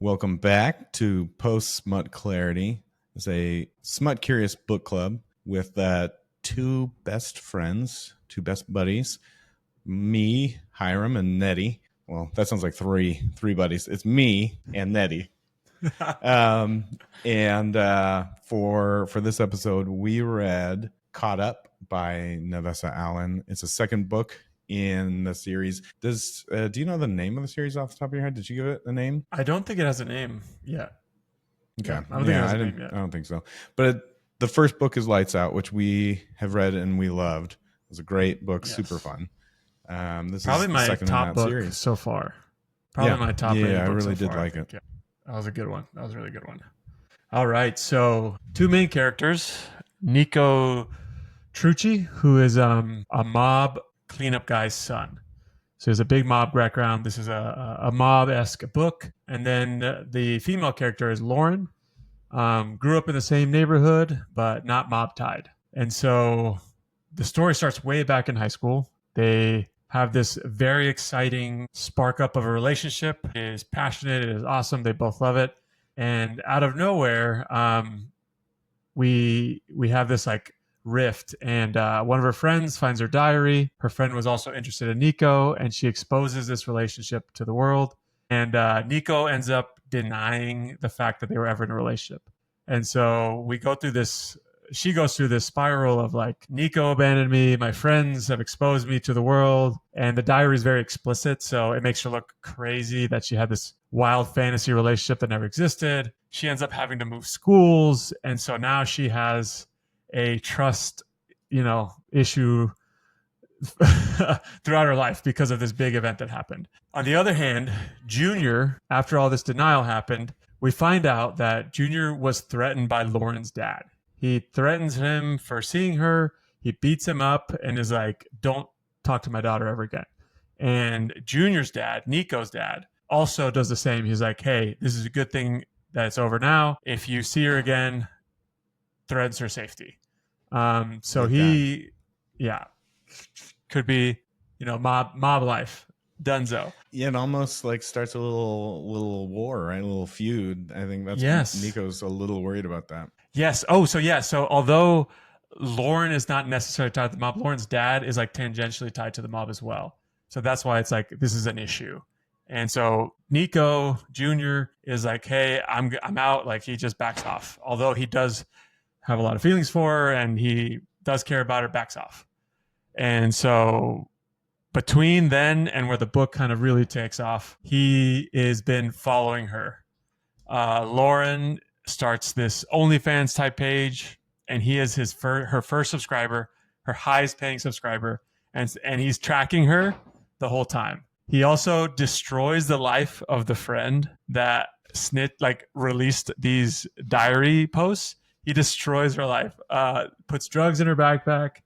Welcome back to Post Smut Clarity. It's a Smut Curious book club with two best friends, two best buddies, me, Hiram, and Nettie. Well, that sounds like three buddies. It's me and Nettie. For this episode, we read Caught Up by Navessa Allen. It's a second book in the series. Do you know the name of the series off the top of your head? Did you give it a name? I don't think it has a name yet. Okay. Yeah, I don't think it has a name yet. I don't think so. But the first book is Lights Out, which we have read and we loved. It was a great book, super fun. This probably is my second top in that book series so far. Probably my top. Yeah, I book really so did far, like it. Yeah. That was a good one. That was a really good one. All right, so two main characters: Nico Trucci, who is a mob cleanup guy's son. So there's a big mob background. This is a mob-esque book. And then the female character is Lauren. Grew up in the same neighborhood, but not mob-tied. And so the story starts way back in high school. They have this very exciting spark up of a relationship. It is passionate. It is awesome. They both love it. And out of nowhere, we have this like rift, and one of her friends finds her diary. Her friend was also interested in Nico, and she exposes this relationship to the world. And Nico ends up denying the fact that they were ever in a relationship. And so we go through this. She goes through this spiral of like, Nico abandoned me, my friends have exposed me to the world, and the diary is very explicit, so it makes her look crazy that she had this wild fantasy relationship that never existed. She ends up having to move schools, and so now she has a trust, issue throughout her life because of this big event that happened. On the other hand, Junior, after all this denial happened, we find out that Junior was threatened by Lauren's dad. He threatens him for seeing her. He beats him up and is like, don't talk to my daughter ever again. And Junior's dad, Nico's dad, also does the same. He's like, hey, this is a good thing that it's over now. If you see her again, threatens her safety. So he, could be, mob life. Dunzo. Yeah, it almost like starts a little war, right? A little feud. I think Nico's a little worried about that. Yes. Oh, so although Lauren is not necessarily tied to the mob, Lauren's dad is like tangentially tied to the mob as well. So that's why it's like, this is an issue. And so Nico Jr. is like, hey, I'm out. Like, he just backs off. Although he does have a lot of feelings for her and he does care about her, backs off. And so between then and where the book kind of really takes off, he has been following her. Lauren starts this OnlyFans type page, and he is her first subscriber, her highest paying subscriber, and he's tracking her the whole time. He also destroys the life of the friend that released these diary posts. He destroys her life, puts drugs in her backpack,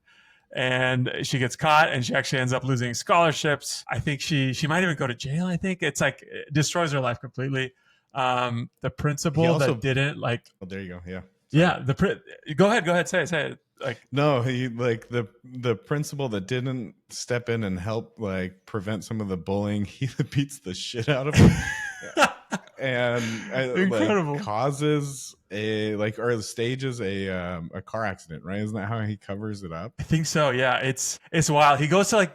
and she gets caught, and she actually ends up losing scholarships. I think she might even go to jail. I think it's like, it destroys her life completely. The principal that didn't like. Oh, there you go. Yeah. Sorry. Yeah. Go ahead. Say it. Like, no, he like the principal that didn't step in and help like prevent some of the bullying. He beats the shit out of him. And incredible. Causes stages a car accident, right? Isn't that how he covers it up? I think so. Yeah, it's wild. He goes to like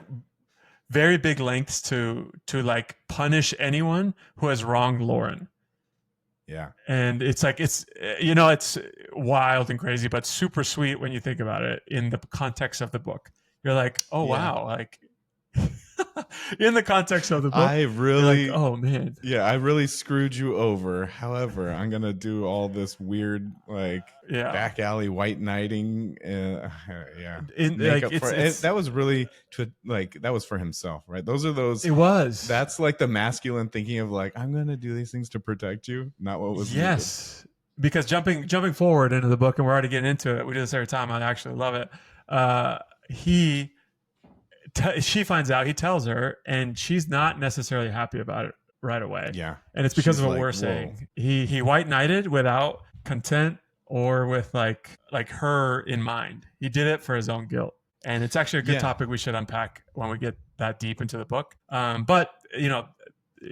very big lengths to like punish anyone who has wronged Lauren. Yeah, and it's like it's wild and crazy, but super sweet when you think about it in the context of the book. You're like, oh wow, like. In the context of the book, I really, like, oh man, yeah, I really screwed you over. However, I'm gonna do all this weird, back alley white knighting. That was really that was for himself, right? Those are those. It was. That's like the masculine thinking of like, I'm gonna do these things to protect you, not what was. Yes, needed. Because jumping forward into the book, and we're already getting into it. We do this every time. I actually love it. She finds out, he tells her, and she's not necessarily happy about it right away. Yeah. And it's because of what we're saying. He white knighted without content or with like her in mind. He did it for his own guilt. And it's actually a good topic we should unpack when we get that deep into the book. But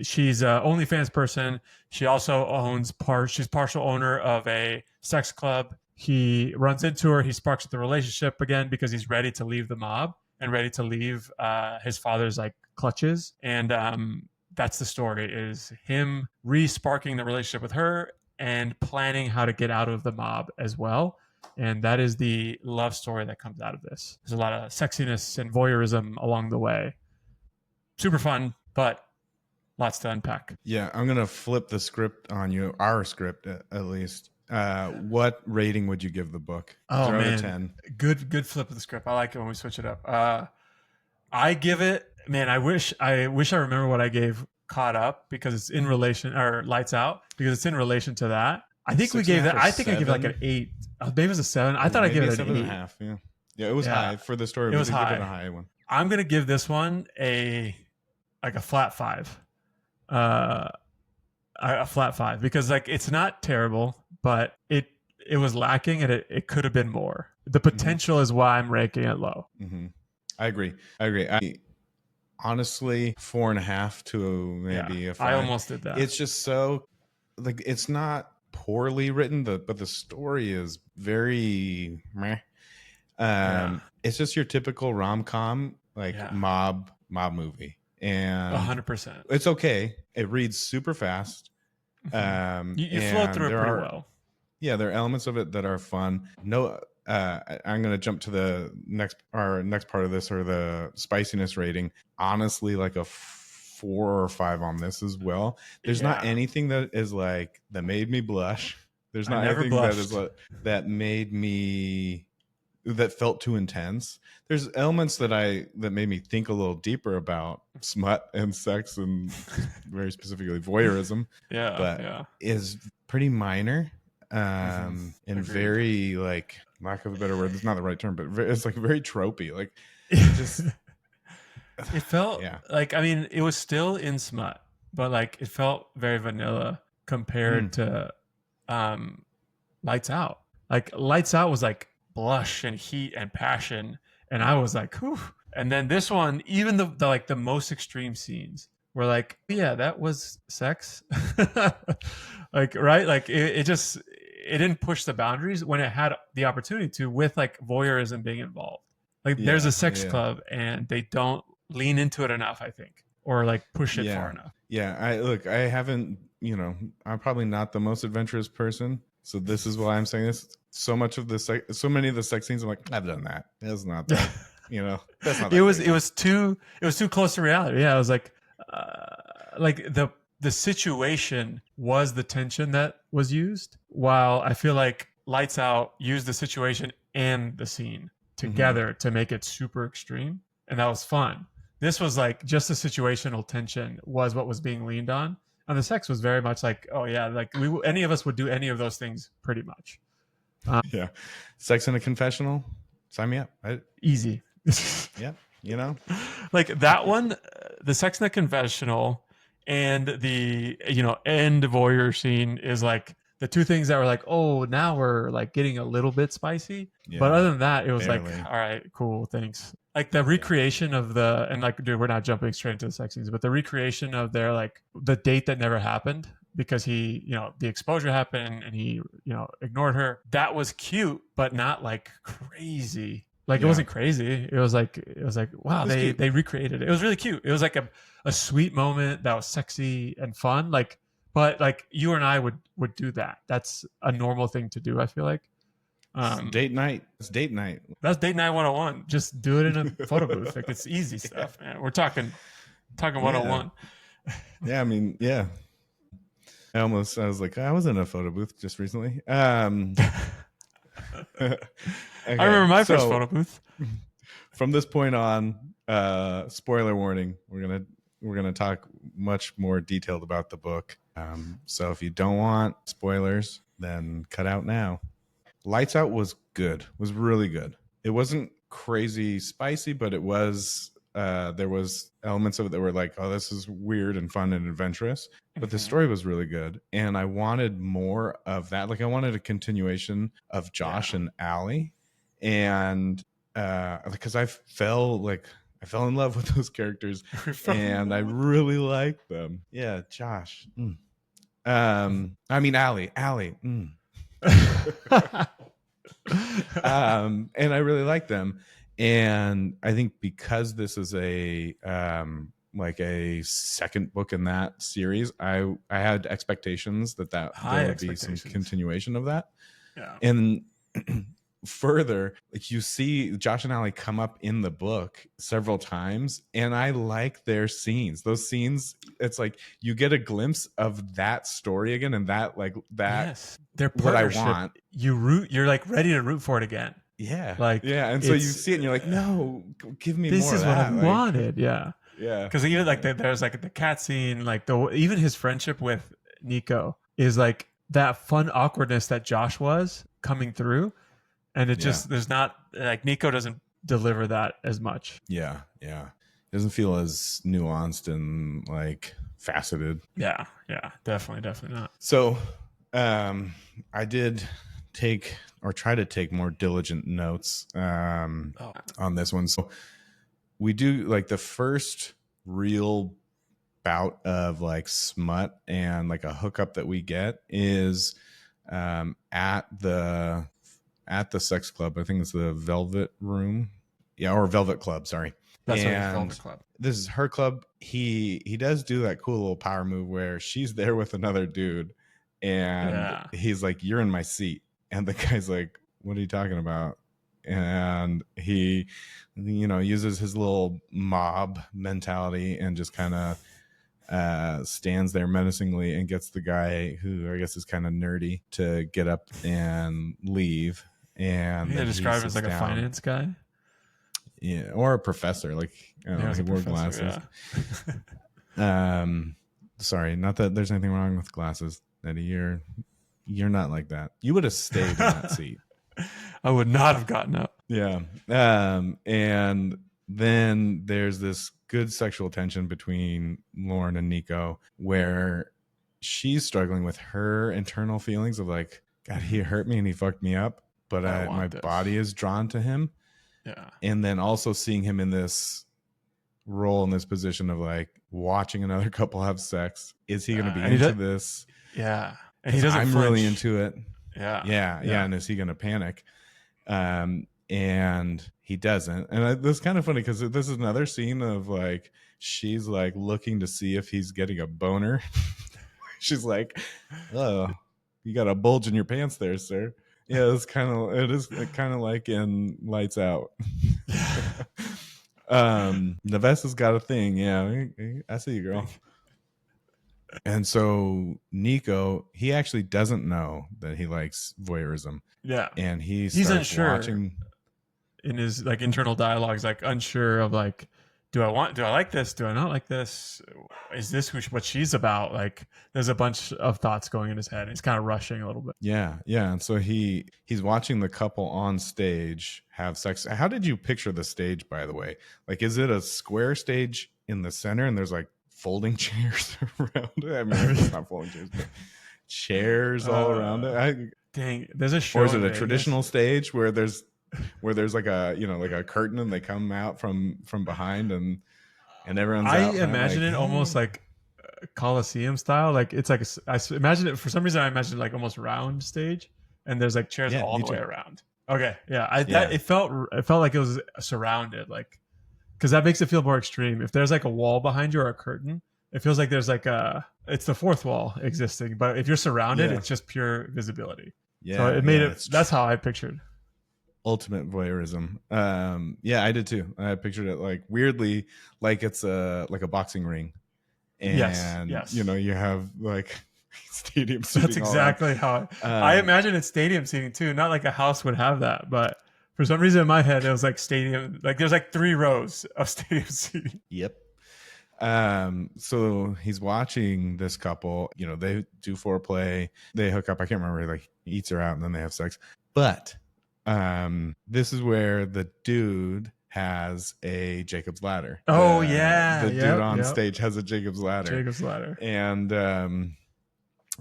she's a OnlyFans person. She also owns she's partial owner of a sex club. He runs into her. He sparks the relationship again because he's ready to leave the mob and ready to leave his father's like clutches. And that's the story, is him re-sparking the relationship with her and planning how to get out of the mob as well. And that is the love story that comes out of this. There's a lot of sexiness and voyeurism along the way. Super fun, but lots to unpack. Yeah, I'm going to flip the script on you, our script at least. What rating would you give the book? Oh, 0 man. to 10. Good flip of the script. I like it when we switch it up. I give it, man, I wish I remember what I gave Caught Up, because it's in relation, or Lights Out, because it's in relation to that. I think we gave that, I think I gave it like an 8. Maybe it was a 7. I thought I gave it an 8. 7.5, yeah. Yeah, it was high for the story. It was high. Give it a high one. I'm going to give this one a flat 5. A flat 5, because like it's not terrible, but it was lacking, and it could have been more. The potential is why I'm ranking it low. Mm-hmm. I agree. I honestly 4.5 to maybe a 5. I almost did that. It's just so like, it's not poorly written, but the story is very meh. It's just your typical rom-com, like mob movie, and 100%. it's okay. It reads super fast. You flow through it pretty well. Yeah, there are elements of it that are fun. No, I'm going to jump to the next part of this, or the spiciness rating. Honestly, like a 4 or 5 on this as well. There's not anything that is like that made me blush. There's not anything that is that made me, that felt too intense. There's elements that made me think a little deeper about smut and sex, and very specifically voyeurism. Is pretty minor. And very, like, lack of a better word, it's not the right term, but it's like very tropey. Like, just it felt like, I mean, it was still in smut, but like it felt very vanilla compared to Lights Out. Like Lights Out was like blush and heat and passion, and I was like, whew. And then this one, even the most extreme scenes were like, yeah, that was sex. Like, right? Like it didn't push the boundaries when it had the opportunity to, with like voyeurism being involved. Like there's a sex club, and they don't lean into it enough, I think, or like push it far enough. Yeah. I haven't, I'm probably not the most adventurous person. So this is why I'm saying this. So many of the sex scenes, I'm like, I've done that. That's not that, that's not that. It was too close to reality. Yeah. I was like the situation was the tension that was used, while I feel like Lights Out used the situation and the scene together to make it super extreme. And that was fun. This was like just the situational tension was what was being leaned on. And the sex was very much like, oh yeah, like any of us would do any of those things pretty much. Sex in a confessional, sign me up. Easy. Yeah, like that one, the sex in the confessional and the end voyeur scene is like the two things that were like, oh, now we're like getting a little bit spicy. But other than that, it was barely. Like, all right, cool, thanks. Like the recreation of and like, dude, we're not jumping straight into the sex scenes, but the recreation of their, like, the date that never happened because he, the exposure happened and he, ignored her. That was cute, but not like crazy. Like it wasn't crazy. It was like, wow, they recreated it. It was really cute. It was like a sweet moment that was sexy and fun. Like, but like you and I would do that. That's a normal thing to do, I feel like. Date night. It's date night. That's date night 101. Just do it in a photo booth. Like it's easy stuff, man. We're talking 101. Yeah, I mean, yeah. I was like, I was in a photo booth just recently. Okay, I remember my first photo booth. From this point on, spoiler warning, we're gonna talk much more detailed about the book. So if you don't want spoilers, then cut out now. Lights Out was good. Was really good. It wasn't crazy spicy, but it was there was elements of it that were like, oh, this is weird and fun and adventurous. But the story was really good, and I wanted more of that. Like I wanted a continuation of Josh and Allie, and because I I fell in love with those characters, and I really like them. Yeah, Josh. I mean, Allie. And I really like them. And I think because this is a like a second book in that series, I had expectations that High there would be some expectations. continuation of that. Yeah. And further, like you see Josh and Allie come up in the book several times, and I like their scenes. Those scenes, it's like you get a glimpse of that story again, and that Yes, their what I partnership. want. You're like ready to root for it again. Yeah. Like, yeah. And so you see it and you're like, no, give me this more is of what that. I Like, wanted. Yeah. yeah. Because even like there's like the cat scene, like even his friendship with Nico is like that fun awkwardness that Josh was coming through. And it just, there's not like Nico doesn't deliver that as much. Yeah. Yeah. It doesn't feel as nuanced and like faceted. Yeah. Yeah. Definitely not. So I did take or try to take more diligent notes on this one. So we do like the first real bout of like smut and like a hookup that we get is at the sex club. I think it's the Velvet Room. Yeah, or Velvet Club, sorry. That's right, Velvet Club. This is her club. He does do that cool little power move where she's there with another dude and he's like, "You're in my seat." And the guy's like, "What are you talking about?" And he, uses his little mob mentality and just kind of stands there menacingly and gets the guy, who I guess is kind of nerdy, to get up and leave. And they describe him as like a finance guy. Yeah, or a professor. Like, I don't know, he wore glasses. Yeah. Sorry, not that there's anything wrong with glasses, Eddie. You're not like that. You would have stayed in that seat. I would not have gotten up. Yeah. And then there's this good sexual tension between Lauren and Nico where she's struggling with her internal feelings of like, God, he hurt me and he fucked me up, but my body is drawn to him. Yeah. And then also seeing him in this role, in this position of like watching another couple have sex. Is he going to be into this? Yeah. And he doesn't I'm flinch. really into it. Yeah. And is he going to panic? And he doesn't. And this is kind of funny because this is another scene of like, she's like looking to see if he's getting a boner. She's like, "Oh, you got a bulge in your pants there, sir." Yeah, it is kind of like in Lights Out. Navessa's got a thing. Yeah, I see you, girl. And so Nico, he actually doesn't know that he likes voyeurism. Yeah, and he's unsure watching in his like internal dialogues, like unsure of like, do I like this? Do I not like this? Is this what she's about? Like, there's a bunch of thoughts going in his head. He's kind of rushing a little bit. Yeah. And so he's watching the couple on stage have sex. How did you picture the stage, by the way? Like, is it a square stage in the center and there's like folding chairs around it? I mean, it's not folding chairs, but chairs all around it. Dang, there's a show. Or is it a traditional stage where there's like a like a curtain and they come out from behind and everyone's I out imagine like, it almost like Coliseum style. Like it's like I imagine it, for some reason I imagine like almost round stage and there's like chairs all the way around. Okay, yeah. It felt like it was surrounded, like, because that makes it feel more extreme. If there's like a wall behind you or a curtain, it feels like there's like it's the fourth wall existing. But if you're surrounded, it's just pure visibility. Yeah, so it made it. That's how I pictured. Ultimate voyeurism. I did too. I pictured it like weirdly, like it's like a boxing ring, and yes. You have like stadium seating. That's exactly how I imagine it's stadium seating too. Not like a house would have that, but for some reason in my head it was like stadium. Like there's like 3 rows of stadium seating. Yep. So he's watching this couple. They do foreplay. They hook up. I can't remember. Like he eats her out and then they have sex. But this is where the dude has a Jacob's ladder. The dude on stage has a Jacob's ladder. Jacob's ladder. And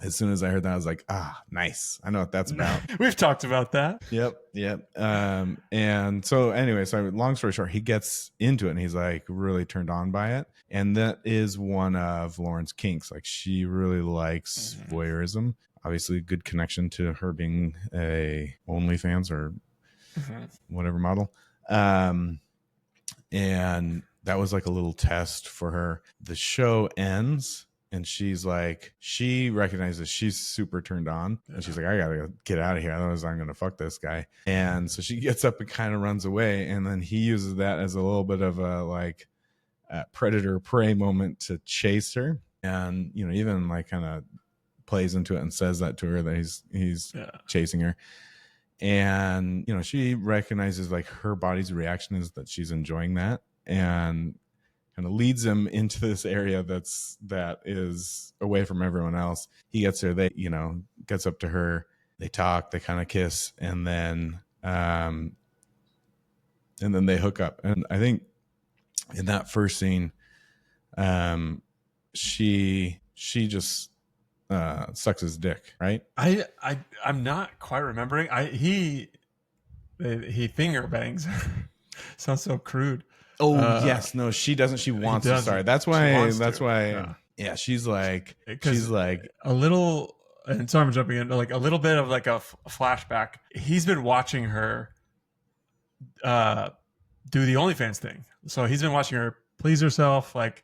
as soon as I heard that, I was like, nice. I know what that's about. We've talked about that. Yep. And so anyway, so long story short, he gets into it and he's like really turned on by it. And that is one of Lauren's kinks. Like she really likes voyeurism. Obviously, good connection to her being a OnlyFans or whatever model. And that was like a little test for her. The show ends and she's like, she recognizes she's super turned on. And she's like, I gotta get out of here. Otherwise I'm gonna fuck this guy. And so she gets up and kind of runs away. And then he uses that as a little bit of a like predator prey moment to chase her. And, you know, even like kind of plays into it and says that to her, that he's chasing her. And, you know, she recognizes like her body's reaction is that she's enjoying that, and kind of leads him into this area that is away from everyone else. He gets there, they, you know, gets up to her, they talk, they kind of kiss, and then they hook up. And I think in that first scene, she just sucks his dick, right? I'm not quite remembering. He finger bangs. Sounds so crude. Yes, no, she doesn't. She wants to. Sorry, that's why. Yeah, she's like a little. And sorry, I'm jumping in. Like a little bit of like a flashback. He's been watching her do the OnlyFans thing. So he's been watching her please herself. Like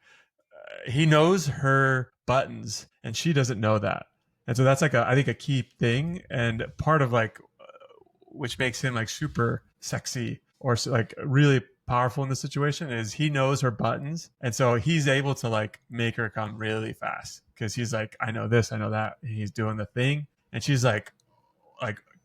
he knows her buttons, and she doesn't know that. And so that's like I think a key thing, and part of like which makes him like super sexy or like really powerful in the situation is he knows her buttons, and so he's able to like make her come really fast because he's like, I know this, I know that, and he's doing the thing, and she's like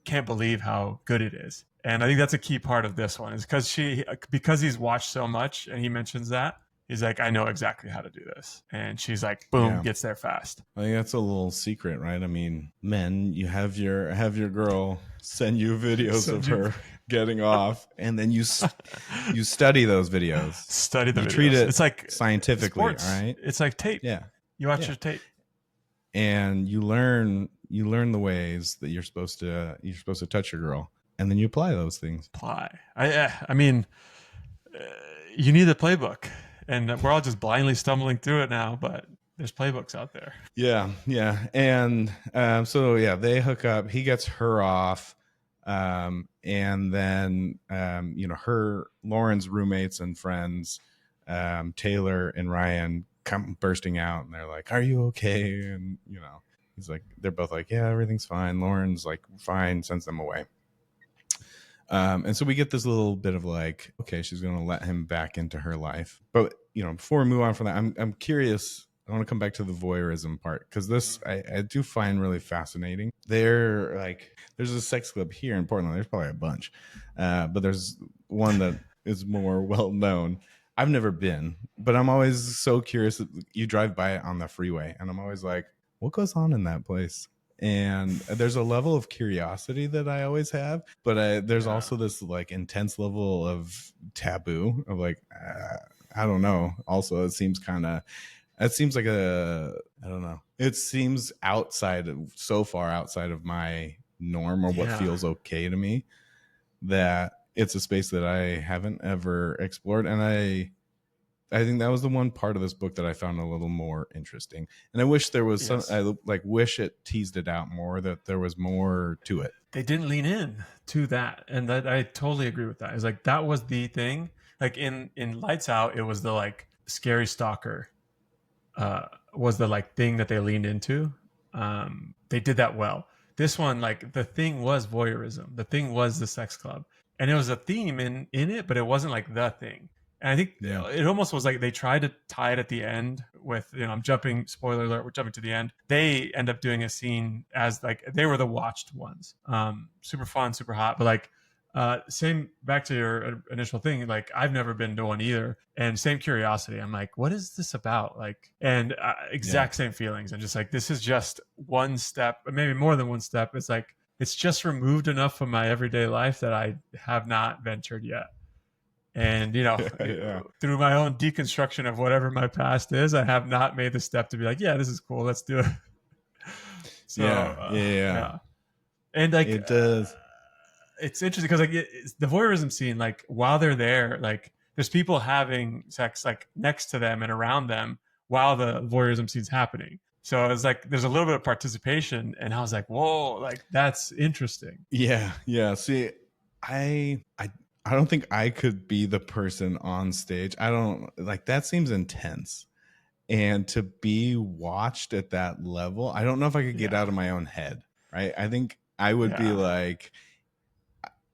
can't believe how good it is. And I think that's a key part of this one is because he's watched so much, and he mentions that. He's like, I know exactly how to do this. And she's like, boom, gets there fast. I think that's a little secret, right? I mean, men, you have your girl send you videos of her getting off, and then you study those videos. Study the videos. Treat it it's like scientifically, sports. Right? It's like tape. Yeah. You watch your tape. And you learn the ways that you're supposed to touch your girl, and then you apply those things. I mean, you need a playbook. And we're all just blindly stumbling through it now, but there's playbooks out there. Yeah. And so they hook up. He gets her off, and then Lauren's roommates and friends, Taylor and Ryan, come bursting out, and they're like, "Are you okay?" And he's like, they're both like, "Yeah, everything's fine." Lauren's like, "Fine," sends them away. And so we get this little bit of like, okay, she's going to let him back into her life. But, before we move on from that, I'm curious. I want to come back to the voyeurism part, because this I do find really fascinating. There's a sex club here in Portland. There's probably a bunch, but there's one that is more well known. I've never been, but I'm always so curious. You drive by it on the freeway, and I'm always like, what goes on in that place? And there's a level of curiosity that I always have, but there's also this like intense level of taboo of like, I don't know. Also, it seems like I don't know. It seems so far outside of my norm or what feels okay to me, that it's a space that I haven't ever explored. And I think that was the one part of this book that I found a little more interesting. And I wish there was wish it teased it out more, that there was more to it. They didn't lean in to that. And that I totally agree with that. It's like, that was the thing. Like in Lights Out, it was the like scary stalker was the like thing that they leaned into. They did that well. This one, like the thing was voyeurism. The thing was the sex club. And it was a theme in it, but it wasn't like the thing. And I think it almost was like they tried to tie it at the end with, I'm jumping, spoiler alert, we're jumping to the end. They end up doing a scene as like, they were the watched ones. Super fun, super hot. But like, same, back to your initial thing, like I've never been to one either. And same curiosity. I'm like, what is this about? Like, and exact same feelings. And just like, this is just one step, maybe more than one step. It's like, it's just removed enough from my everyday life that I have not ventured yet. And, through my own deconstruction of whatever my past is, I have not made the step to be like, yeah, this is cool. Let's do it. So yeah. And like It does. it's interesting because like it's the voyeurism scene, like while they're there, like there's people having sex like next to them and around them while the voyeurism scene's happening. So it's like there's a little bit of participation, and I was like, whoa, like that's interesting. Yeah. See, I don't think I could be the person on stage. I don't like that seems intense. And to be watched at that level, I don't know if I could get out of my own head, right? I think I would be like,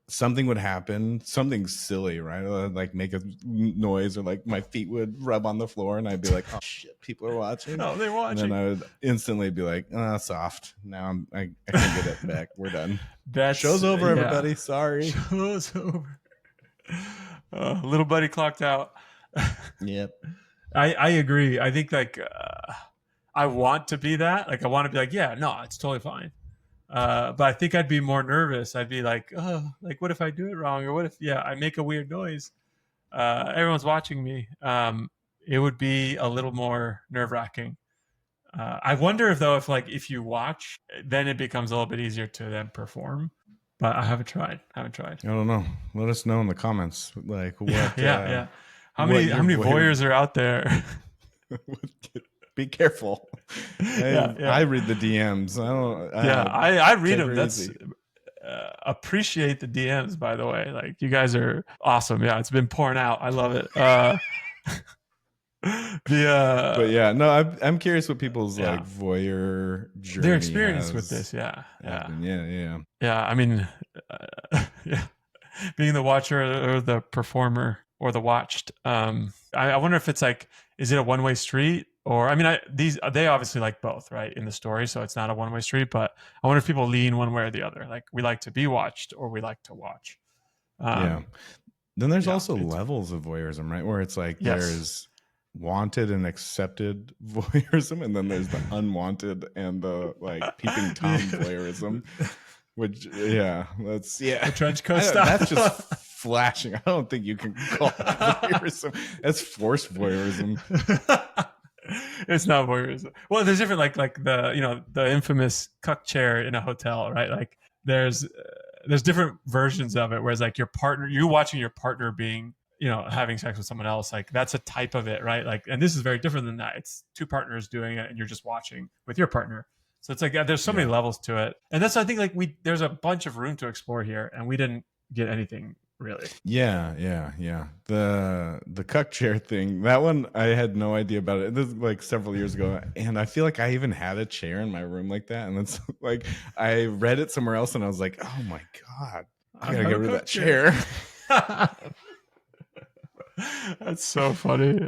something would happen, something silly, right? Like make a noise, or like my feet would rub on the floor, and I'd be like, "Oh shit, people are watching!" Oh, they're watching. And then I would instantly be like, "Soft." Now I can't get it back. We're done. Show's over, everybody. Sorry. Show's over. Little buddy clocked out. Yep. I agree. I think like I want to be that. Like I want to be like, yeah, no, it's totally fine. But I think I'd be more nervous. I'd be like, oh, like what if I do it wrong, or what if I make a weird noise? Everyone's watching me. It would be a little more nerve wracking. I wonder if you watch, then it becomes a little bit easier to then perform. But I haven't tried. I don't know. Let us know in the comments. Like what? Yeah. How many voyeurs are out there? Be careful. I read the DMs. I read them. That's appreciate the DMs, by the way. Like you guys are awesome. Yeah, it's been pouring out. I love it. But yeah, no, I'm curious what people's like voyeur journey, their experience with this. Yeah. I mean, being the watcher or the performer or the watched. I wonder if it's like, is it a one-way street? Or I mean, they obviously like both, right, in the story, so it's not a one-way street. But I wonder if people lean one way or the other. Like we like to be watched, or we like to watch. Then there's also levels of voyeurism, right? Where it's like there's wanted and accepted voyeurism, and then there's the unwanted and the like peeping tom voyeurism. Which that's the trench coat style. That's just flashing. I don't think you can call that voyeurism. That's forced voyeurism. It's not voyeurism. Well, there's different like the the infamous cuck chair in a hotel, right? Like there's different versions of it. Whereas like you're watching your partner being having sex with someone else, like that's a type of it, right? Like, and this is very different than that. It's two partners doing it, and you're just watching with your partner. So it's like there's so many levels to it, and that's I think like there's a bunch of room to explore here, and we didn't get anything really. Yeah. The cuck chair thing, that one I had no idea about it. This is like several years ago, and I feel like I even had a chair in my room like that, and it's like I read it somewhere else, and I was like, oh my god, I gotta get rid of that chair. That's so funny.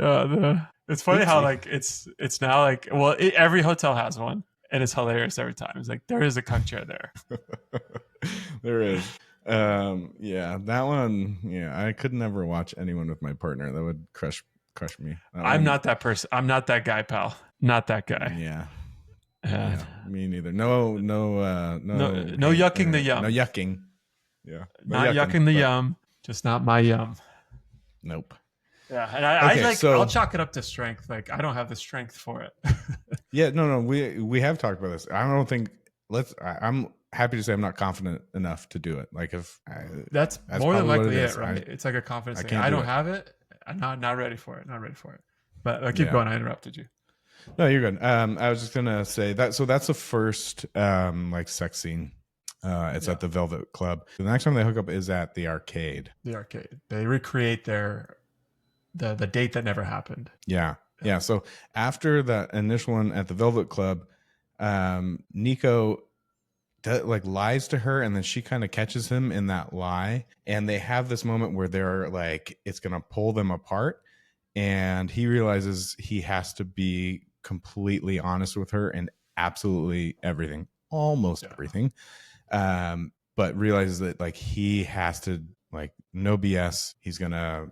It's funny how like it's now like every hotel has one, and it's hilarious every time. It's like there is a cuck chair there. There is. That one. Yeah, I could never watch anyone with my partner. That would crush me. I'm not that person. I'm not that guy, pal. Not that guy. Yeah, me neither. No yucking the yum. No yucking. Yeah, not yucking the yum. Just not my yum. Nope. Yeah, and I'll chalk it up to strength. Like I don't have the strength for it. No. We have talked about this. I don't think. I'm happy to say I'm not confident enough to do it. Like that's more than likely it, right? It's like a confidence thing. I don't have it. I'm not ready for it. Not ready for it. But keep going. I interrupted you. No, you're good. I was just gonna say that. So that's the first like sex scene. It's at the Velvet Club. The next time they hook up is at the arcade. They recreate the date that never happened. Yeah. So after that initial one at the Velvet Club, Nico lies to her, and then she kind of catches him in that lie, and they have this moment where they're like, it's gonna pull them apart, and he realizes he has to be completely honest with her and absolutely everything, almost everything, but realizes that like he has to, like, no BS, he's gonna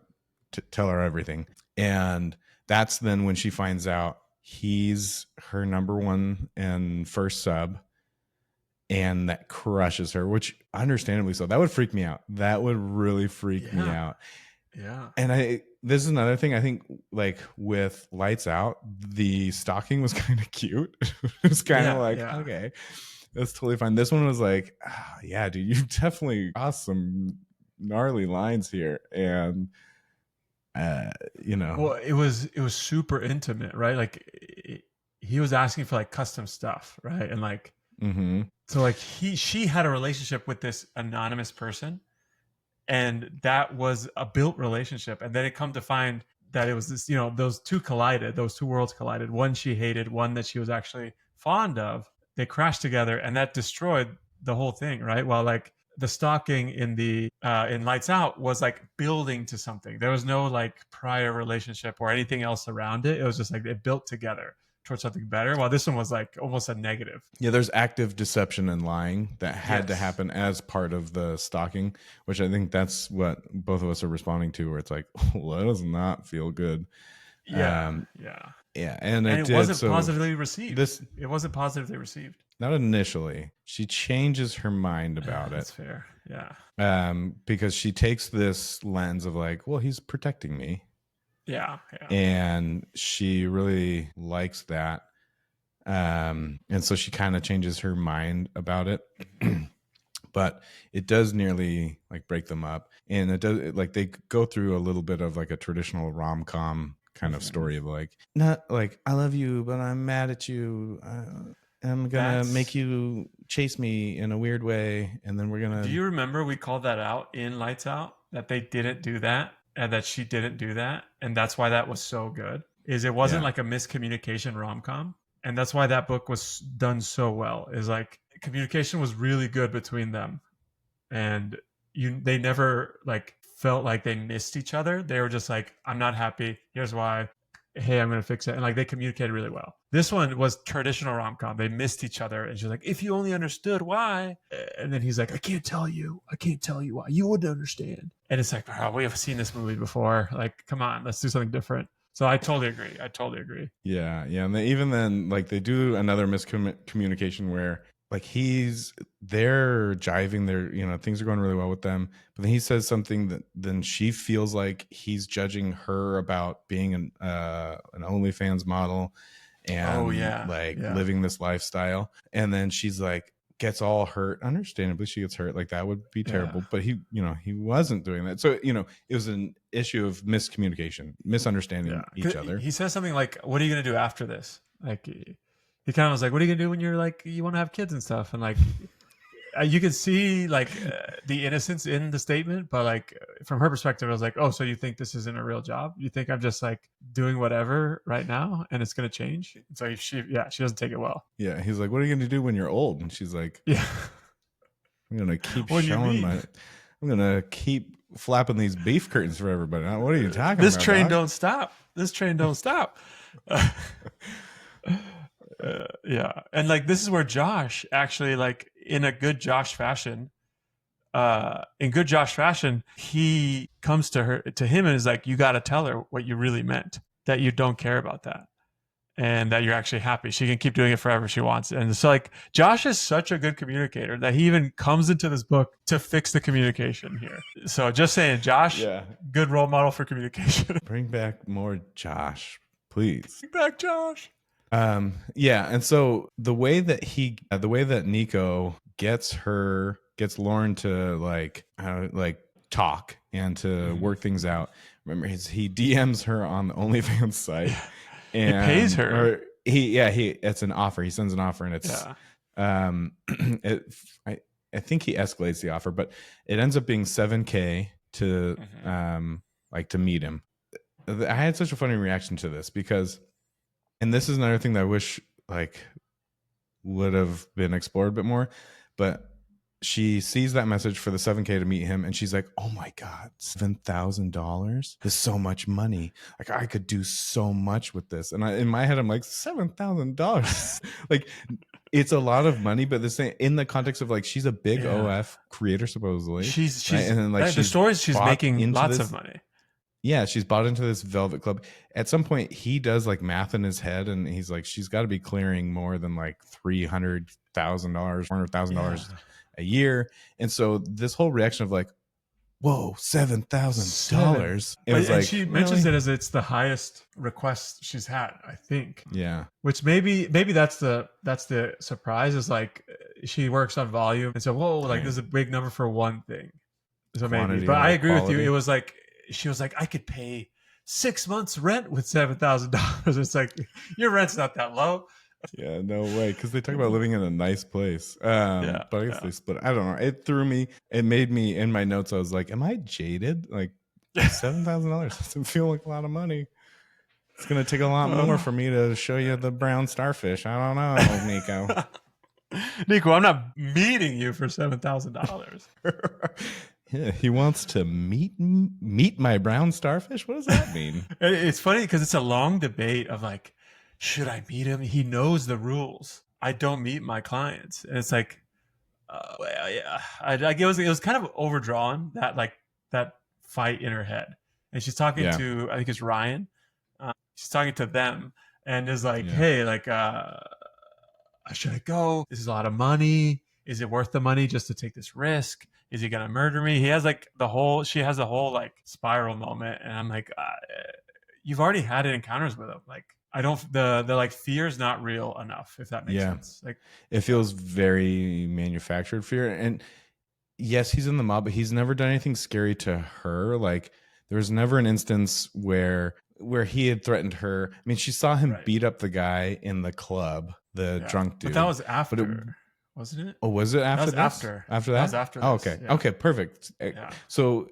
tell her everything. And that's then when she finds out he's her number one and first sub, and that crushes her, which understandably so. That would freak me out. That would really freak me out. Yeah. And this is another thing. I think like with Lights Out, the stalking was kind of cute. It was kind of like, okay, that's totally fine. This one was like, yeah, dude, you definitely crossed some gnarly lines here. And well, it was super intimate, right? Like he was asking for like custom stuff, right? And like, so like she had a relationship with this anonymous person, and that was a built relationship. And then it come to find that it was this, those two worlds collided. One she hated, one that she was actually fond of. They crashed together, and that destroyed the whole thing, right? While like the stalking in Lights Out was like building to something. There was no like prior relationship or anything else around it. It was just like it built together towards something better. While this one was like almost a negative. Yeah, there's active deception and lying that had to happen as part of the stalking, which I think that's what both of us are responding to, where it's like, well, that does not feel good. Yeah. And it wasn't positively received. It wasn't positively received. Not initially. She changes her mind about it. That's fair. Yeah. Because she takes this lens of like, well, he's protecting me. Yeah. And she really likes that. And so she kind of changes her mind about it. But it does nearly like break them up. And it does, like, they go through a little bit of like a traditional rom-com kind of story of like, not like, I love you, but I'm mad at you. I'm gonna make you chase me in a weird way, and then we're gonna. Do you remember we called that out in Lights Out, that they didn't do that, and that she didn't do that, and that's why that was so good. Is it wasn't like a miscommunication rom-com, and that's why that book was done so well. Is like communication was really good between them, and they never like felt like they missed each other. They were just like, I'm not happy. Here's why. Hey, I'm going to fix it. And like they communicated really well. This one was traditional rom-com. They missed each other. And she's like, if you only understood why. And then he's like, I can't tell you why. You wouldn't understand. And it's like, oh, we have seen this movie before. Like, come on, let's do something different. So I totally agree. Yeah. And even then, like they do another miscommunication where like they're jiving, things are going really well with them, but then he says something that then she feels like he's judging her about being an OnlyFans model and living this lifestyle. And then she's like, gets all hurt. Understandably, she gets hurt. Like that would be terrible, but he wasn't doing that. So, it was an issue of miscommunication, misunderstanding each other. He says something like, what are you going to do after this? Like, he kind of was like, what are you gonna do when you're like, you want to have kids and stuff? And like, you can see like the innocence in the statement, but like from her perspective, I was like, oh, so you think this isn't a real job? You think I'm just like doing whatever right now and it's gonna change? So she doesn't take it well. Yeah, he's like, what are you gonna do when you're old? And she's like, yeah, I'm gonna keep I'm gonna keep flapping these beef curtains for everybody. What are you talking about? This train don't stop. And like this is where Josh actually, like in a good Josh fashion, he comes to him and is like, you got to tell her what you really meant, that you don't care about that and that you're actually happy. She can keep doing it forever if she wants. And so like Josh is such a good communicator that he even comes into this book to fix the communication here. So just saying, Josh, good role model for communication. Bring back more Josh, please. Bring back Josh. And so the way that Nico gets Lauren to like talk and to work things out. Remember, he DMs her on the OnlyFans site and it pays her. Or it's an offer. He sends an offer and it's I think he escalates the offer, but it ends up being $7,000 to to meet him. I had such a funny reaction to this because. And this is another thing that I wish like would have been explored a bit more, but she sees that message for the $7,000 to meet him, and she's like, "Oh my God, $7,000 is so much money! Like I could do so much with this." And in my head, I'm like, $7,000, like it's a lot of money, but this thing in the context of like she's a big OF creator supposedly. She's right? And then like the stories she's making lots of money. Yeah, she's bought into this Velvet Club. At some point, he does like math in his head, and he's like, she's got to be clearing more than like $300,000, $400,000 a year. And so this whole reaction of like, whoa, $7,000. It But was and like, she mentions really? it as it's the highest request she's had, I think. Yeah. Which maybe that's the surprise is like she works on volume, and so whoa, like this is a big number for one thing. So maybe, Quantity but I over agree with you. It quality. was like she was like, I could pay 6 months rent with $7,000. It's like your rent's not that low. Yeah, no way. Because they talk about living in a nice place. Yeah, But I guess they split. I don't know. It threw me. It made me in my notes. I was like, "Am I jaded? Like yeah. $7,000 doesn't feel like a lot of money. It's gonna take a lot more for me to show you the brown starfish. I don't know, Nico." Nico, I'm not meeting you for $7,000. Yeah, he wants to meet my brown starfish. What does that mean? It's funny because it's a long debate of like, should I meet him? He knows the rules. I don't meet my clients, and it's like, well, yeah, it was kind of overdrawn that fight in her head, and she's talking Yeah, to I think it's Ryan. She's talking to them, and is like, yeah, hey, like, should I go? This is a lot of money. Is it worth the money just to take this risk? Is he gonna murder me? He has like she has the whole like spiral moment, and I'm like, you've already had encounters with him. Like, I don't the like fear is not real enough, if that makes yeah. sense. Like, It feels very manufactured fear. And yes, he's in the mob, but he's never done anything scary to her. Like there was never an instance where he had threatened her. I mean, she saw him right, beat up the guy in the club, the yeah, drunk but that dude. was But it after, wasn't it? oh, was it That after was this? after. After That was that? after Oh, this. okay. Yeah, Okay, perfect. yeah. So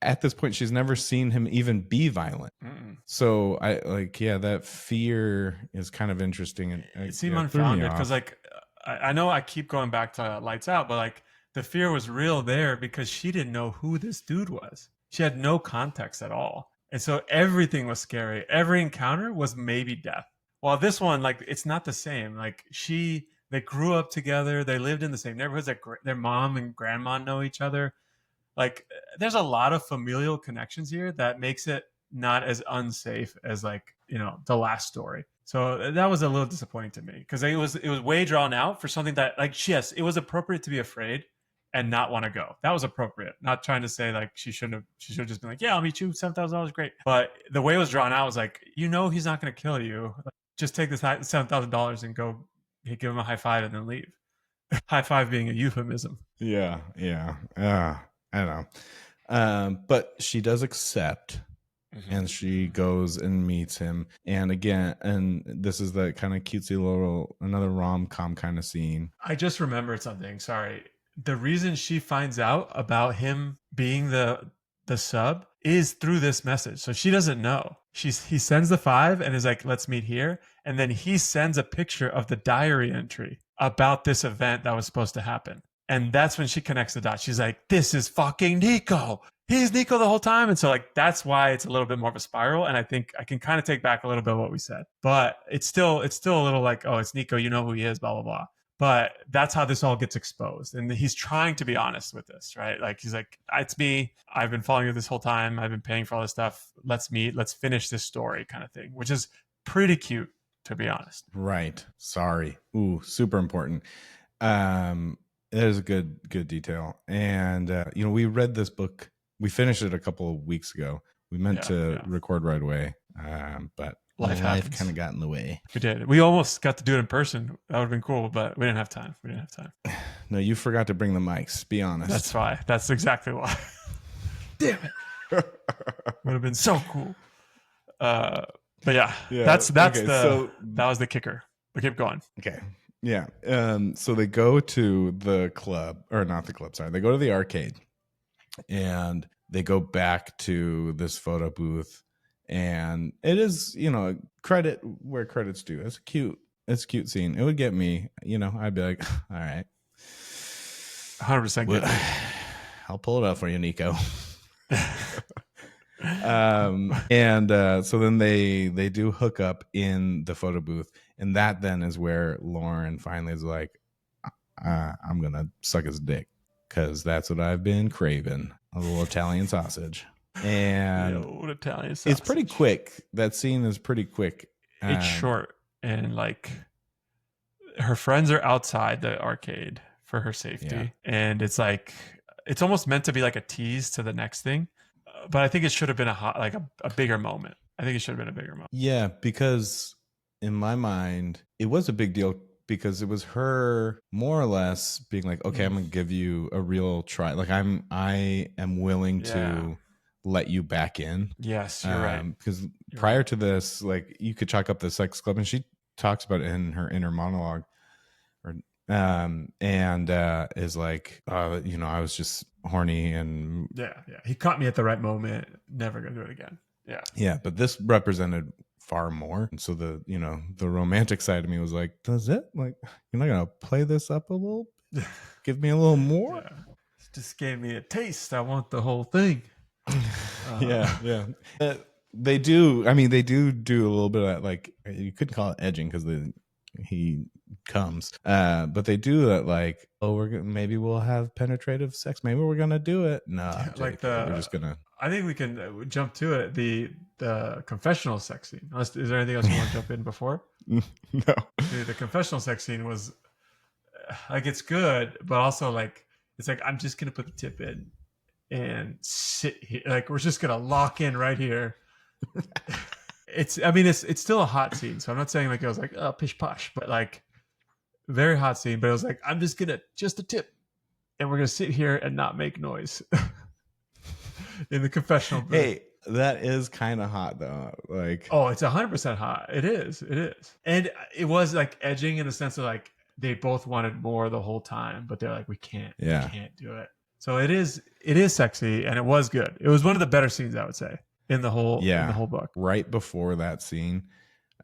at this point, she's never seen him even be violent. Mm-mm. So I like, yeah, that fear is kind of interesting, and It seemed yeah, it threw me unfounded because off. like I know I keep going back to Lights Out, but like the fear was real there because she didn't know who this dude was. She had no context at all, and so everything was scary. Every encounter was maybe death. While this one, like, it's not the same. Like they grew up together. They lived in the same neighborhoods. Like their mom and grandma know each other. Like there's a lot of familial connections here that makes it not as unsafe as like the last story. So that was a little disappointing to me because it was way drawn out for something that like yes, it was appropriate to be afraid and not want to go. That was appropriate. Not trying to say like she should have just been like, yeah, I'll meet you, $7,000, great. But the way it was drawn out was like, he's not going to kill you. Like, just take this $7,000 and go give him a high five and then leave. High five being a euphemism. Yeah, yeah. I don't know. But she does accept, and she goes and meets him. And again, and this is the kind of cutesy little another rom-com kind of scene. I just remembered something. Sorry. The reason she finds out about him being the sub is through this message. So she doesn't know. He sends the 5 and is like, let's meet here. And then he sends a picture of the diary entry about this event that was supposed to happen. And that's when she connects the dots. She's like, this is fucking Nico. He's Nico the whole time. And so like that's why it's a little bit more of a spiral. And I think I can kind of take back a little bit of what we said. But it's still a little like, oh, it's Nico, you know who he is, blah, blah, blah. But that's how this all gets exposed. And he's trying to be honest with this, right? Like he's like, it's me. I've been following you this whole time. I've been paying for all this stuff. Let's meet. Let's finish this story kind of thing, which is pretty cute, to be honest. Right. Sorry. Ooh, super important. That is a good detail. And we read this book. We finished it a couple of weeks ago. We meant to record right away, but life kind of got in the way. We did. We almost got to do it in person. That would have been cool, but we didn't have time. No, you forgot to bring the mics. Be honest. That's why. That's exactly why. Damn it. Would have been so cool. But yeah, that was the kicker. But keep going. Okay. Yeah. So they go to the club, or not the club, sorry. They go to the arcade and they go back to this photo booth. And it is, credit where credit's due. It's a cute scene. It would get me, I'd be like, all right. 100% good. I'll pull it up for you, Nico. So then they do hook up in the photo booth, and that then is where Lauren finally is like, I'm gonna suck his dick because that's what I've been craving, a little Italian sausage. And Italian sausage. It's pretty quick. That scene is pretty quick. It's short, and like her friends are outside the arcade for her safety, and it's like it's almost meant to be like a tease to the next thing. But I think it should have been a bigger moment. I think it should have been a bigger moment. Yeah, because in my mind, it was a big deal because it was her more or less being like, okay, I'm gonna give you a real try. Like I am willing to let you back in. Yes, you're right. Because prior to this, like you could chalk up the sex club, and she talks about it in her inner monologue, or is like, I was just horny and yeah. He caught me at the right moment. Never gonna do it again. Yeah, but this represented far more. And so the romantic side of me was like, does it? Like, you're not gonna play this up a little? Give me a little more? Yeah. It just gave me a taste. I want the whole thing. Yeah. They do a little bit of that, like, you couldn't call it edging because he comes, but they do that, like, oh, maybe we'll have penetrative sex, maybe we're gonna do it. We're just gonna. I think we can jump to it. The confessional sex scene. Is there anything else you want to jump in before? No. Dude, the confessional sex scene was like, it's good, but also like, it's like, I'm just gonna put the tip in and sit here. Like, we're just gonna lock in right here. It's still a hot scene, so I'm not saying like it was like, oh, pish posh, but like very hot scene. But it was like, I'm just a tip, and we're gonna sit here and not make noise in the confessional booth. Hey, that is kind of hot though. Like, oh, it's 100% hot. It is, and it was like edging in the sense of like they both wanted more the whole time, but they're like, we can't do it. So it is sexy, and it was good. It was one of the better scenes, I would say, in the whole book. Right before that scene,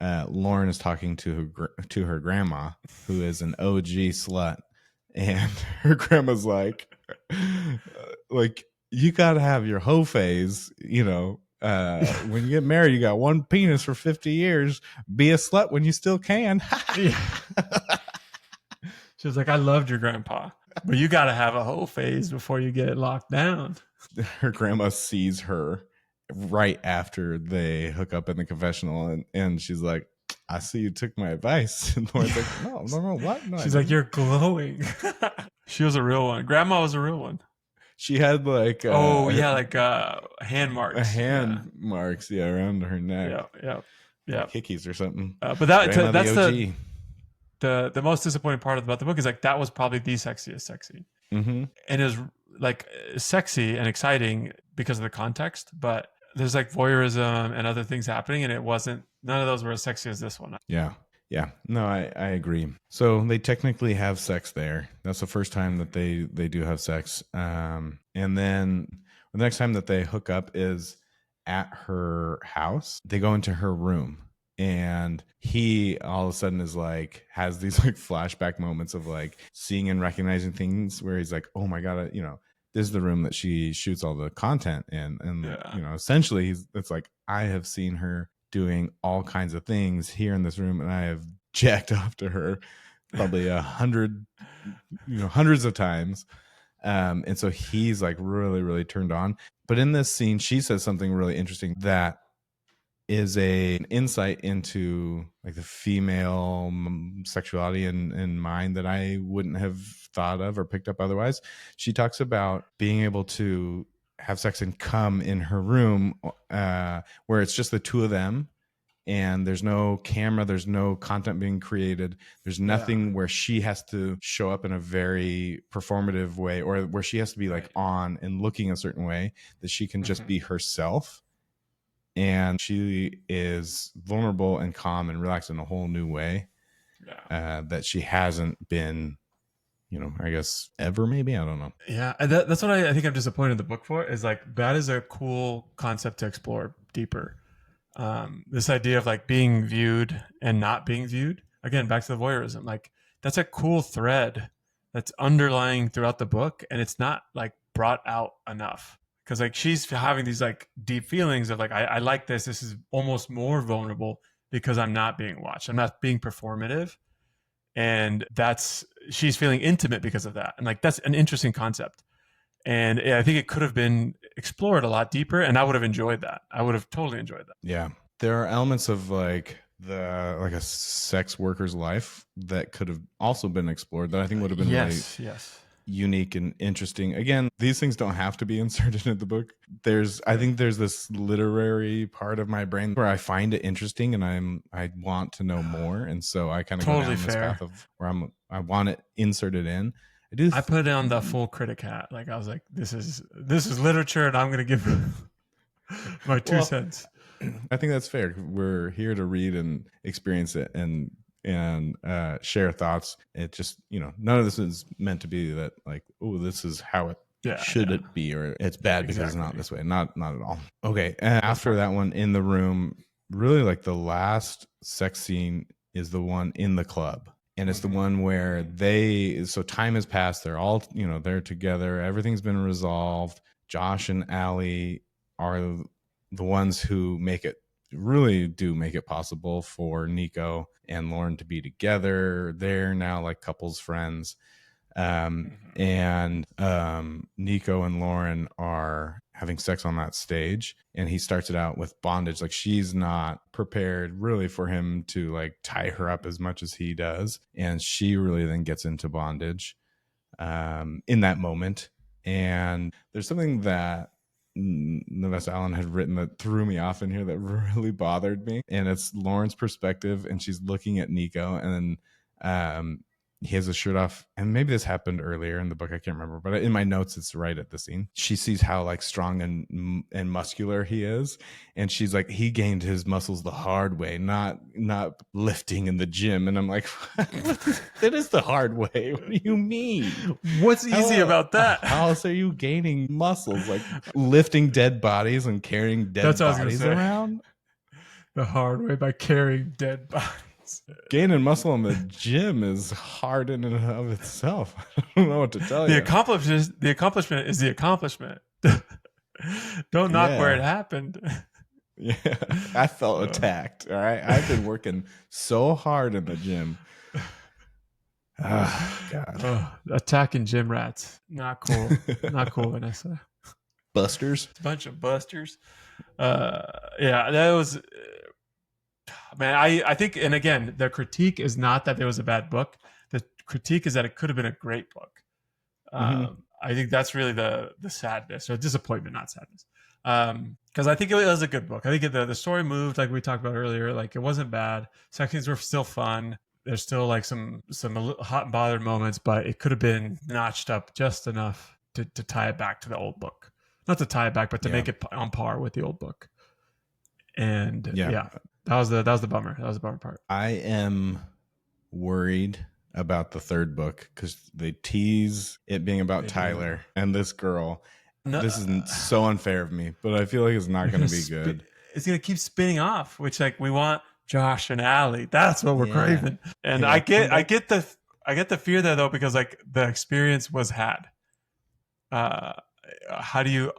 Lauren is talking to her grandma, who is an OG slut, and her grandma's like you gotta have your hoe phase, when you get married, you got one penis for 50 years. Be a slut when you still can. She was like, I loved your grandpa, but you gotta have a hoe phase before you get locked down. Her grandma sees her right after they hook up in the confessional, and she's like, I see you took my advice. And Lauren's like, no, what? No, she's like, you're glowing. She was a real one. Grandma was a real one. She had like hand marks. Marks, around her neck. Yeah. Like hickeys or something. But that's the most disappointing part about the book is like that was probably the sexiest sex scene. Mm-hmm. And it was like sexy and exciting because of the context, but there's like voyeurism and other things happening, and none of those were as sexy as this one. Yeah. No, I agree. So they technically have sex there. That's the first time that they do have sex. And then the next time that they hook up is at her house. They go into her room, and he all of a sudden is like, has these like flashback moments of like seeing and recognizing things where he's like, oh my God, this is the room that she shoots all the content in. And, essentially it's like, I have seen her doing all kinds of things here in this room, and I have jacked off to her probably 100, hundreds of times. And so he's like really, really turned on. But in this scene, she says something really interesting that is an insight into like the female sexuality and mind that I wouldn't have thought of or picked up otherwise. She talks about being able to have sex and come in her room where it's just the two of them, and there's no camera, there's no content being created, there's nothing where she has to show up in a very performative way, or where she has to be like on and looking a certain way, that she can just be herself, and she is vulnerable and calm and relaxed in a whole new way that she hasn't been, I guess ever, maybe, I don't know. Yeah, that's what I think I'm disappointed in the book for, is like, that is a cool concept to explore deeper. This idea of like being viewed and not being viewed, again, back to the voyeurism, like that's a cool thread that's underlying throughout the book, and it's not like brought out enough, because like she's having these like deep feelings of like, I like this is almost more vulnerable because I'm not being watched, I'm not being performative, and she's feeling intimate because of that, and like that's an interesting concept. And I think it could have been explored a lot deeper, and I would have enjoyed that. I would have totally enjoyed that. Yeah. There are elements of like a sex worker's life that could have also been explored that I think would have been unique and interesting. Again, these things don't have to be inserted in the book. I think there's this literary part of my brain where I find it interesting and I want to know more, and so I kind of go down this path of where I want it inserted in. I put it on the full critic hat. Like I was like, this is literature, and I'm going to give my 2 cents. I think that's fair. We're here to read and experience it and share thoughts. It just, none of this is meant to be that like, oh, this is how it should it be, or it's bad because it's not this way. Not at all. Okay. And after that one in the room, really like the last sex scene is the one in the club. And it's the one where so time has passed. They're all, they're together. Everything's been resolved. Josh and Allie are the ones who really do make it possible for Nico and Lauren to be together. They're now like couples friends. And Nico and Lauren are having sex on that stage, and he starts it out with bondage. Like she's not prepared really for him to like tie her up as much as he does. And she really then gets into bondage in that moment. And there's something that Navessa Allen had written that threw me off in here that really bothered me, and it's Lauren's perspective, and she's looking at Nico, and he has his shirt off, and maybe this happened earlier in the book, I can't remember, but in my notes it's right at the scene. She sees how like strong and muscular he is, and she's like, he gained his muscles the hard way, not lifting in the gym. And I'm like, that is the hard way. What do you mean? What's easy about that? How else are you gaining muscles? Like lifting dead bodies and carrying dead bodies around? The hard way, by carrying dead bodies. Gaining muscle in the gym is hard in and of itself. I don't know what to tell you. The accomplishment is the accomplishment. Don't knock where it happened. Yeah, I felt attacked. All right, I've been working so hard in the gym. Oh, God. Attacking gym rats. Not cool. Not cool, Vanessa. Busters. A bunch of busters. Yeah, that was... Man, I think, and again, the critique is not that there was a bad book. The critique is that it could have been a great book. I think that's really the sadness or disappointment, not sadness. Because I think it was a good book. I think the story moved, like we talked about earlier. Like it wasn't bad. Sections were still fun. There's still like some hot and bothered moments, but it could have been notched up just enough to tie it back to the old book. Not to tie it back, but to make it on par with the old book. And yeah. That was the bummer. That was the bummer part. I am worried about the third book because they tease it being about Tyler and this girl. No, this is so unfair of me, but I feel like it's not going to be good. It's going to keep spinning off, which like we want Josh and Allie. That's what we're craving. And I get the fear there though, because like the experience was had. How do you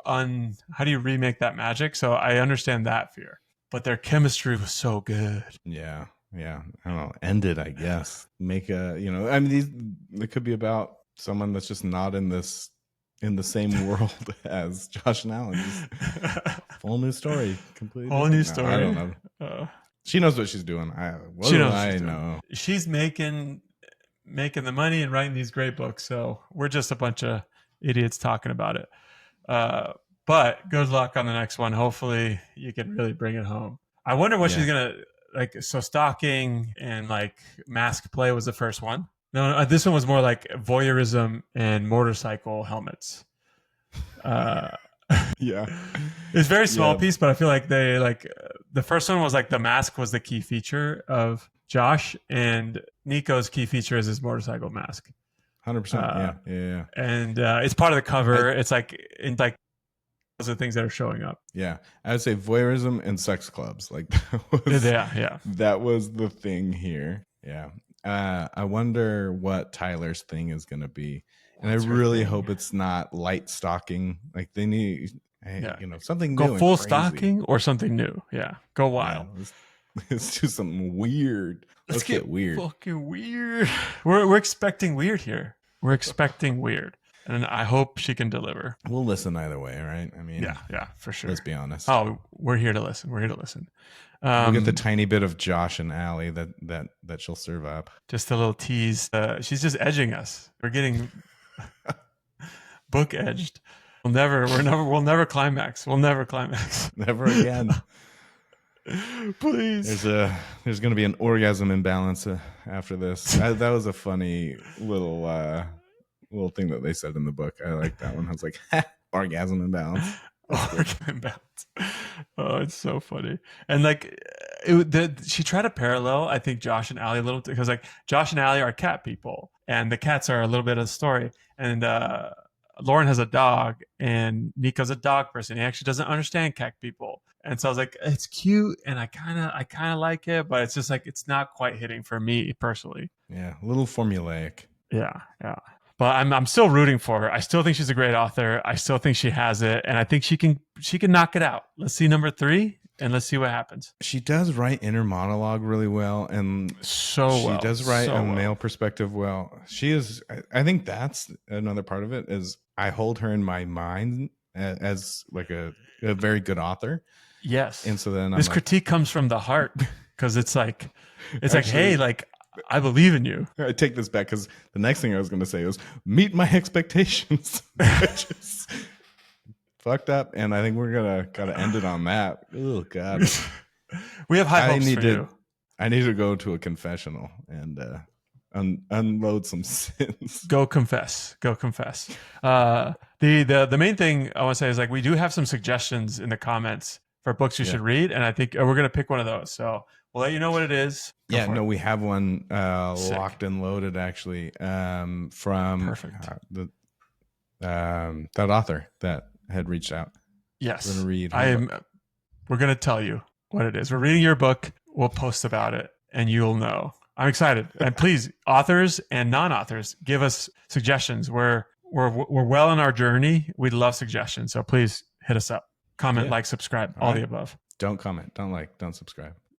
remake that magic? So I understand that fear. But their chemistry was so good. Yeah. I don't know. End it, I guess. Make I mean, it could be about someone that's just not in the same world as Josh and Allen. Whole new story. Completely. Whole new story. I don't know. She knows what she's doing. I know. She's making the money and writing these great books. So we're just a bunch of idiots talking about it. But good luck on the next one. Hopefully you can really bring it home. I wonder what she's going to like. So stalking and like mask play was the first one. No, this one was more like voyeurism and motorcycle helmets. Yeah. It's a very small piece, but I feel like they like the first one was like the mask was the key feature of Josh, and Nico's key feature is his motorcycle mask. 100%. Yeah. And it's part of the cover. It's like in like those are the things that are showing up. Yeah. I would say voyeurism and sex clubs. Like that was the thing here. Yeah. I wonder what Tyler's thing is going to be. And I really hope it's not light stalking. Like they need, something new. Go full stalking or something new. Yeah. Go wild. Yeah, let's do something weird. Let's get weird. Fucking weird. We're expecting weird here. We're expecting weird. And I hope she can deliver. We'll listen either way, right? I mean, yeah, for sure. Let's be honest. Oh, we're here to listen. We'll get the tiny bit of Josh and Allie that she'll serve up. Just a little tease. She's just edging us. We're getting book edged. We'll never climax. We'll never climax. Never again. Please. There's going to be an orgasm imbalance after this. That was a funny little thing that they said in the book. I like that one. I was like, orgasm imbalance. Orgasm imbalance. Oh, it's so funny. And like, she tried to parallel, I think, Josh and Allie a little, because like Josh and Allie are cat people, and the cats are a little bit of the story. And Lauren has a dog, and Nico's a dog person. He actually doesn't understand cat people. And so I was like, it's cute, and I kind of like it, but it's just like it's not quite hitting for me personally. Yeah, a little formulaic. Yeah. But I'm still rooting for her. I still think she's a great author. I still think she has it, and I think she can knock it out. Let's see number 3, and let's see what happens. She does write inner monologue really well, and she does write a male perspective well. She is. I think that's another part of it is I hold her in my mind as like a very good author. Yes. And so then this critique comes from the heart, because it's like, hey, like, I believe in you. I take this back, because the next thing I was going to say was meet my expectations, which is fucked up. And I think we're gotta end it on that. Oh God. We have high hopes for you. I need to go to a confessional and unload some sins. Go confess. The main thing I want to say is like, we do have some suggestions in the comments for books you should read, and I think we're going to pick one of those. So we'll let you know what it is. We have one locked and loaded actually from that author that had reached out. Yes, we're going to read. We're going to tell you what it is. We're reading your book. We'll post about it, and you'll know. I'm excited. And please, authors and non-authors, give us suggestions. We're well in our journey. We'd love suggestions. So please hit us up. Comment, like, subscribe, all the above. Don't comment, don't like, don't subscribe.